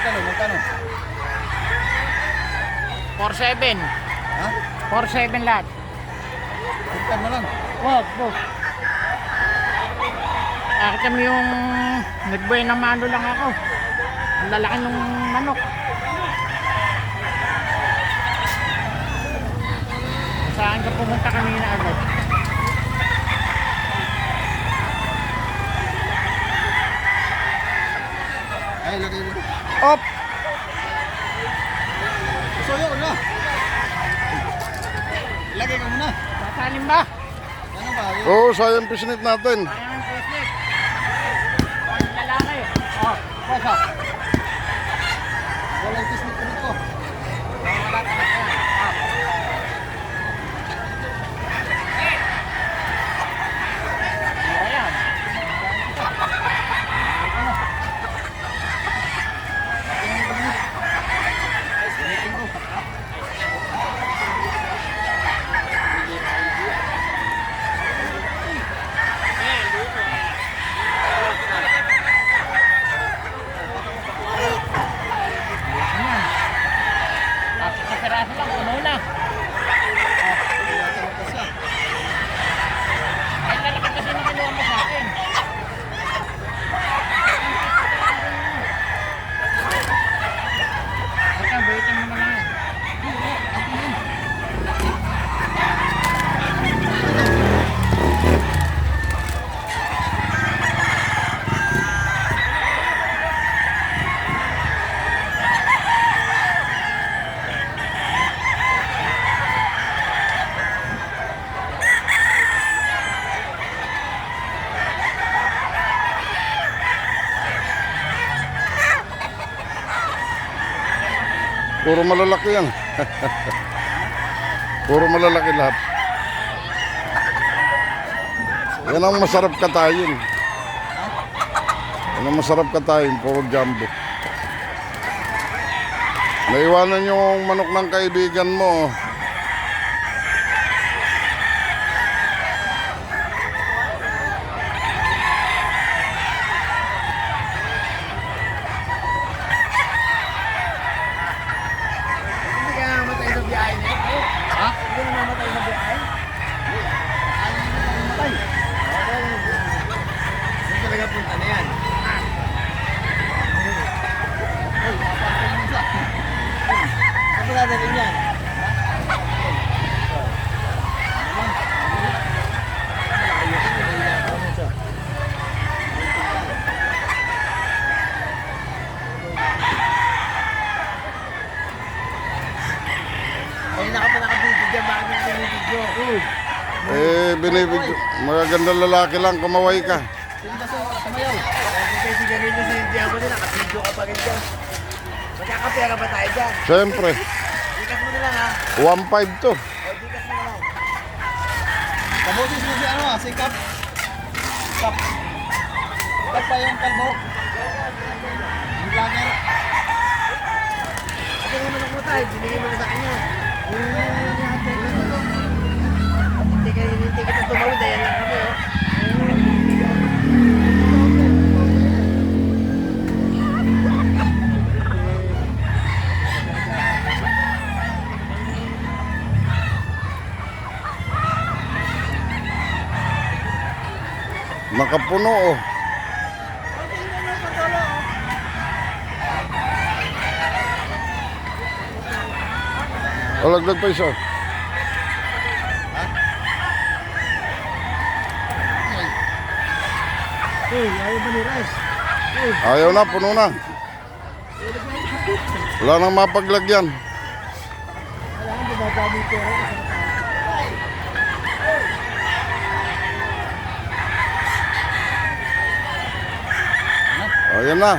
Magkano? 4-7. Ha? 4-7 lahat. Magkano mo lang? Wag. Kami yung nagbuhay ng mano lang ako. Ang lalaki ng manok. Saan ka pumunta kanina agad? Ay, lagay mo. Op! Suyo ko na. Lagay ka muna. Sasalim ba? Ano ba? Oo, sayang pisnit natin. Sayang ang presnet. Ang lalaki. Oh, basa. Walang tismit ko nito. Wala ka na yan. Ayan. Kapiraso lang, puno na. Ay, lalaki kasi na kinuha mo sa akin. Ika, baitin mo na lang. Puro malalaki yan. Puro malalaki lahat. Yan ang masarap katayin. Yan ang masarap katayin, puro jumbo. Naiwanan yung manok ng kaibigan mo. Ha? Hindi na mamatay sa biyahe? Mamatay. Hindi talaga punta na yan. Uy, mapapay mo isa. Saan ba dadalhin yan? Ay, nakapinakabigyo dyan. Bakit yung binibigyo? Binibig, magagandang lalaki lang, kumaway ka. Sige na sa mayaw. Kasi si ganito si Diego din, nakabigyo ka pa rin dyan. Magkakapera ba tayo dyan? Siyempre, Dikas mo na lang ha. 1.5 to. O, dikas mo na lang. Kabutis mo si ano ha, si Kap. Kap. Kap pa yung kalbo. Yung vlogger. Ate mo na mo tayo, binigay mo na sa kanya. Hindi kita tumawid, ayan lang kami oh. Nakapuno oh. Lagdag pa isa. Ayaw ba ni Rice? Ayaw na, puno na. Wala nang mapaglagyan. Wala nang bumabali ko rin. Ayan na.